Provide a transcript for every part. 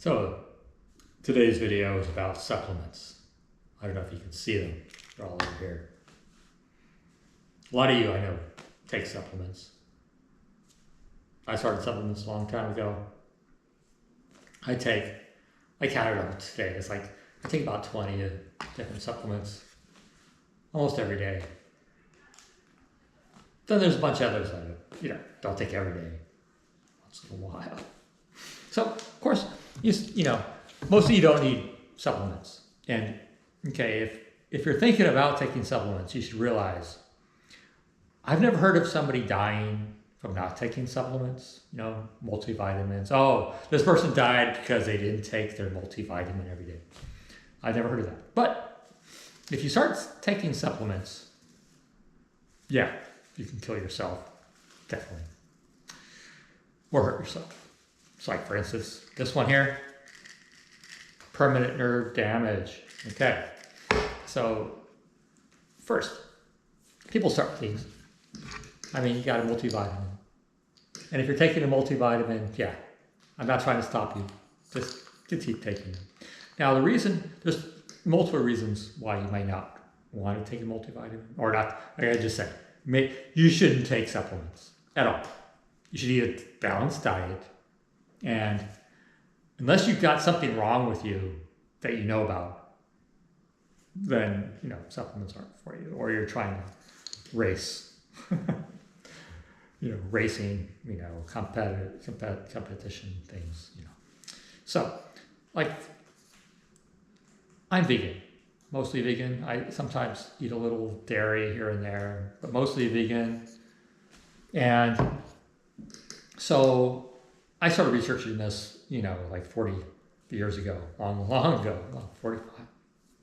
So today's video is about supplements. I don't know if you can see them. They're all over here. A lot of you I know take supplements. I started supplements a long time ago. I counted them today. It's like I take about 20 different supplements almost every day. Then there's a bunch of others I don't take every day, once in a while. So of course, most of you don't need supplements. And okay, if you're thinking about taking supplements, you should realize I've never heard of somebody dying from not taking supplements, multivitamins. Oh, this person died because they didn't take their multivitamin every day. I've never heard of that. But if you start taking supplements, yeah, you can kill yourself, definitely. Or hurt yourself. It's like, for instance, this one here, permanent nerve damage. Okay, so first, people start with these. You got a multivitamin. And if you're taking a multivitamin, yeah, I'm not trying to stop you. Just keep taking them. Now, there's multiple reasons why you might not want to take a multivitamin, or not. Like I just said, you shouldn't take supplements at all. You should eat a balanced diet. And unless you've got something wrong with you that you know about, then, supplements aren't for you. Or you're trying to race, racing, competition things, So, I'm vegan, mostly vegan. I sometimes eat a little dairy here and there, but mostly vegan. And so I started researching this, 40 years ago, long ago, 45,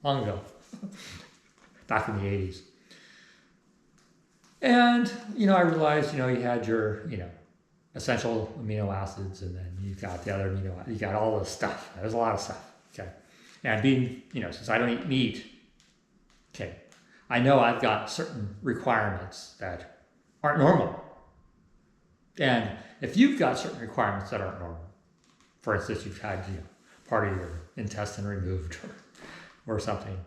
long ago, back in the 80s. And, I realized, you had your, essential amino acids, and then you got the other you got all this stuff. There's a lot of stuff, okay? And being, since I don't eat meat, okay, I know I've got certain requirements that aren't normal. And if you've got certain requirements that aren't normal, for instance, you've had part of your intestine removed or something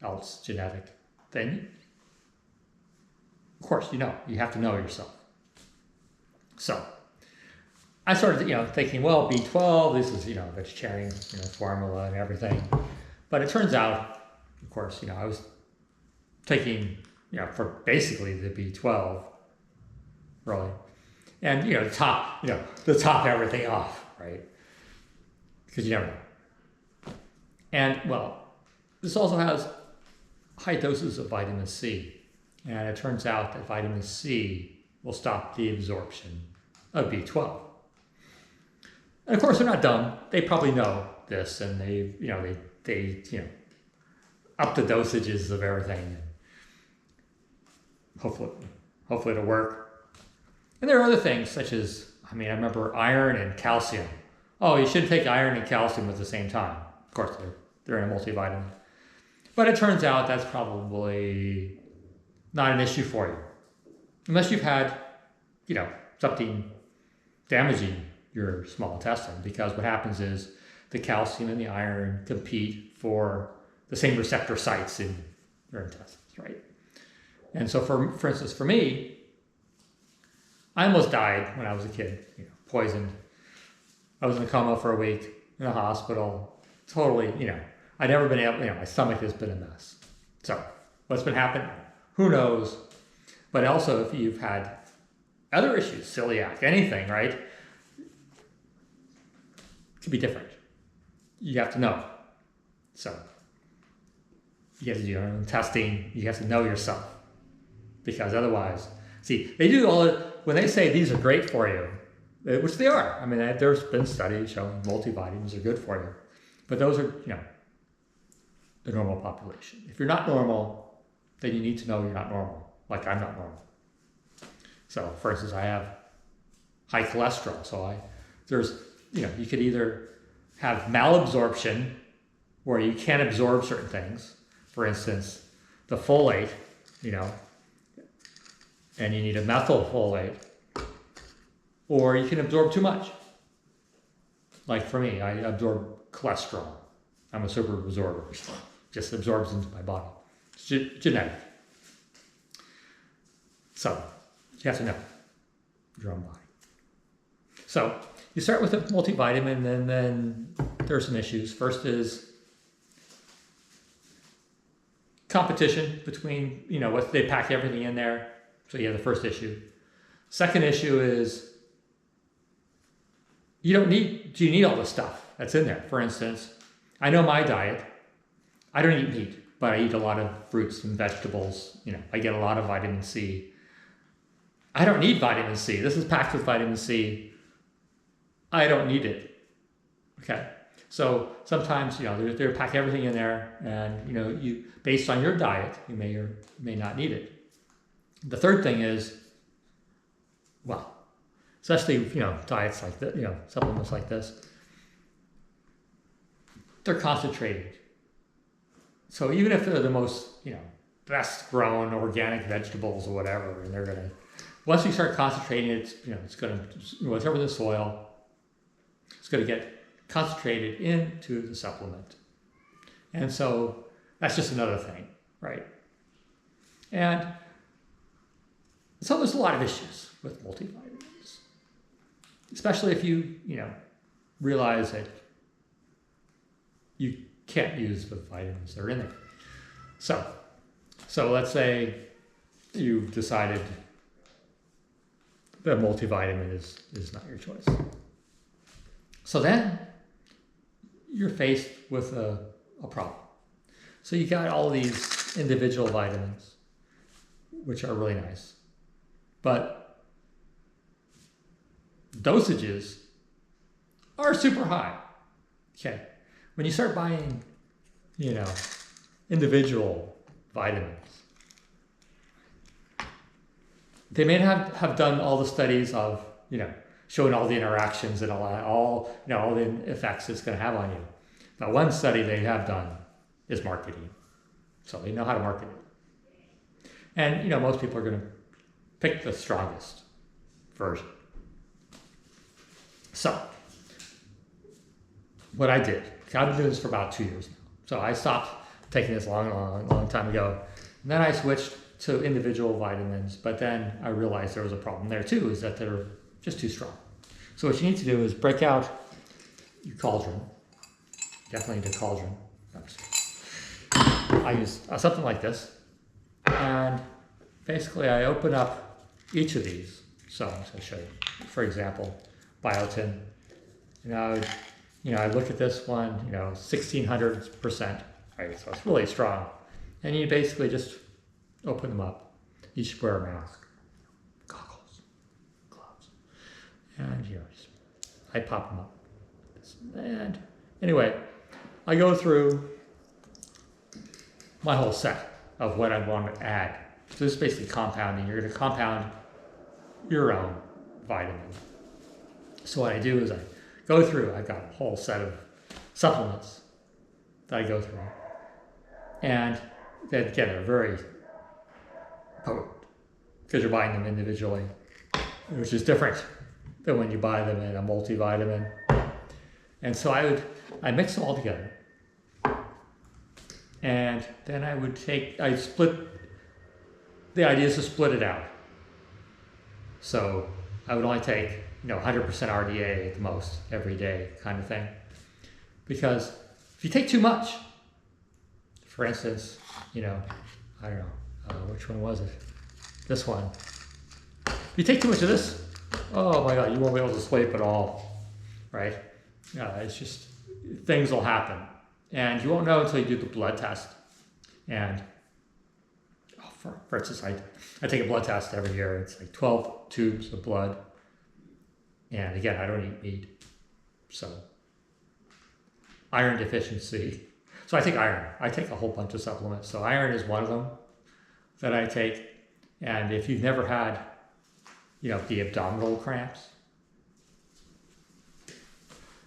else genetic, then of course you have to know yourself. So I started thinking, well, B12, this is vegetarian formula and everything, but it turns out, of course, I was taking for basically the B12. Really. And, to top everything off, right? Because you never know. And, well, this also has high doses of vitamin C. And it turns out that vitamin C will stop the absorption of B12. And, of course, they're not dumb. They probably know this, and they up the dosages of everything. Hopefully it'll work. And there are other things such as, I remember iron and calcium. Oh, you shouldn't take iron and calcium at the same time. Of course, they're in a multivitamin. But it turns out that's probably not an issue for you. Unless you've had, something damaging your small intestine. Because what happens is the calcium and the iron compete for the same receptor sites in your intestines, right? And so for instance, for me, I almost died when I was a kid, poisoned. I was in a coma for a week in a hospital. Totally, I'd never been able, my stomach has been a mess. So what's been happening? Who knows? But also if you've had other issues, celiac, anything, right? It could be different. You have to know. So you have to do your own testing. You have to know yourself. Because otherwise, see, they do when they say these are great for you, which they are. There's been studies showing multivitamins are good for you. But those are, the normal population. If you're not normal, then you need to know you're not normal. Like I'm not normal. So, for instance, I have high cholesterol. So you could either have malabsorption, where you can't absorb certain things. For instance, the folate, and you need a methylfolate, or you can absorb too much. Like for me, I absorb cholesterol. I'm a super absorber. Just absorbs into my body. It's genetic. So you have to know your own body. So you start with a multivitamin, and then there's some issues. First is competition between, what they pack everything in there. So you have the first issue. Second issue is do you need all the stuff that's in there? For instance, I know my diet, I don't eat meat, but I eat a lot of fruits and vegetables. I get a lot of vitamin C. I don't need vitamin C. This is packed with vitamin C. I don't need it. Okay. So sometimes, they pack everything in there, and, you, based on your diet, you may or may not need it. The third thing is, especially, diets like this, supplements like this, they're concentrated. So even if they're the most, best grown organic vegetables or whatever, and once you start concentrating it, it's going to, whatever the soil, it's going to get concentrated into the supplement. And so that's just another thing, right? And so there's a lot of issues with multivitamins, especially if you, realize that you can't use the vitamins that are in there. So let's say you've decided that multivitamin is not your choice. So then you're faced with a problem. So you got all these individual vitamins, which are really nice, but dosages are super high. Okay. When you start buying, individual vitamins, they may have done all the studies of, showing all the interactions and all the effects it's going to have on you. But one study they have done is marketing. So they know how to market it. And, most people are going to pick the strongest version. So what I did, I've been doing this for about 2 years now. So I stopped taking this long time ago. And then I switched to individual vitamins, but then I realized there was a problem there too, is that they're just too strong. So what you need to do is break out your cauldron. Definitely need a cauldron. I use something like this. And basically I open up each of these. So I'm just going to show you. For example, biotin. I look at this one, 1600%. Right, so it's really strong. And you basically just open them up. You should wear a mask, goggles, gloves. And I pop them up. And anyway, I go through my whole set of what I want to add. So this is basically compounding. You're going to compound your own vitamin. So what I do is I go through, I've got a whole set of supplements that I go through. And then again, they're very potent because you're buying them individually, which is different than when you buy them in a multivitamin. And so I mix them all together. And then the idea is to split it out. So I would only take, 100% RDA at the most every day kind of thing. Because if you take too much, for instance, I don't know, which one was it? This one. If you take too much of this, oh my God, you won't be able to sleep at all, right? It's just, things will happen. And you won't know until you do the blood test. And for instance, I take a blood test every year. It's like 12 tubes of blood. And again, I don't eat meat. So iron deficiency. So I take iron. I take a whole bunch of supplements. So iron is one of them that I take. And if you've never had, the abdominal cramps,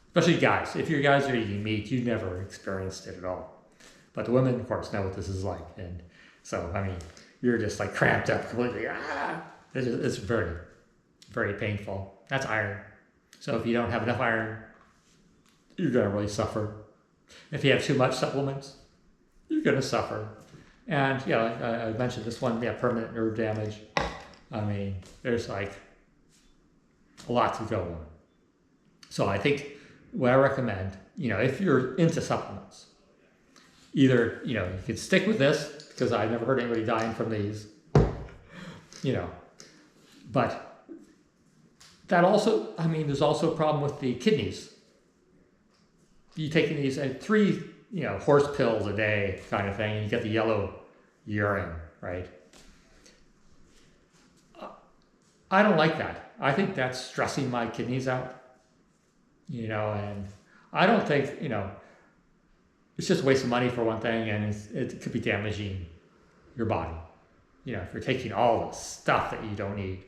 especially guys, if you guys are eating meat, you've never experienced it at all. But the women, of course, know what this is like. And so, you're just like cramped up completely. It's very, very painful. That's iron. So if you don't have enough iron, you're going to really suffer. If you have too much supplements, you're going to suffer. And I mentioned this one, permanent nerve damage. I mean, there's like a lot to go on. So I think what I recommend, if you're into supplements, either, you could stick with this, because I've never heard anybody dying from these, but that also, there's also a problem with the kidneys. You taking these 3, horse pills a day kind of thing, and you get the yellow urine, right? I don't like that. I think that's stressing my kidneys out, and I don't think, it's just a waste of money for one thing, and it could be damaging your body. If you're taking all the stuff that you don't need,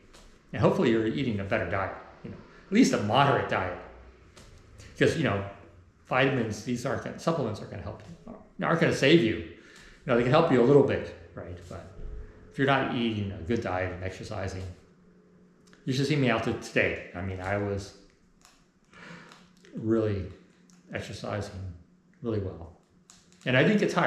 and hopefully you're eating a better diet, at least a moderate diet, because, vitamins, supplements are going to help you, aren't going to save you. They can help you a little bit, right? But if you're not eating a good diet and exercising, you should see me out today. I was really exercising really well. And I didn't get tired.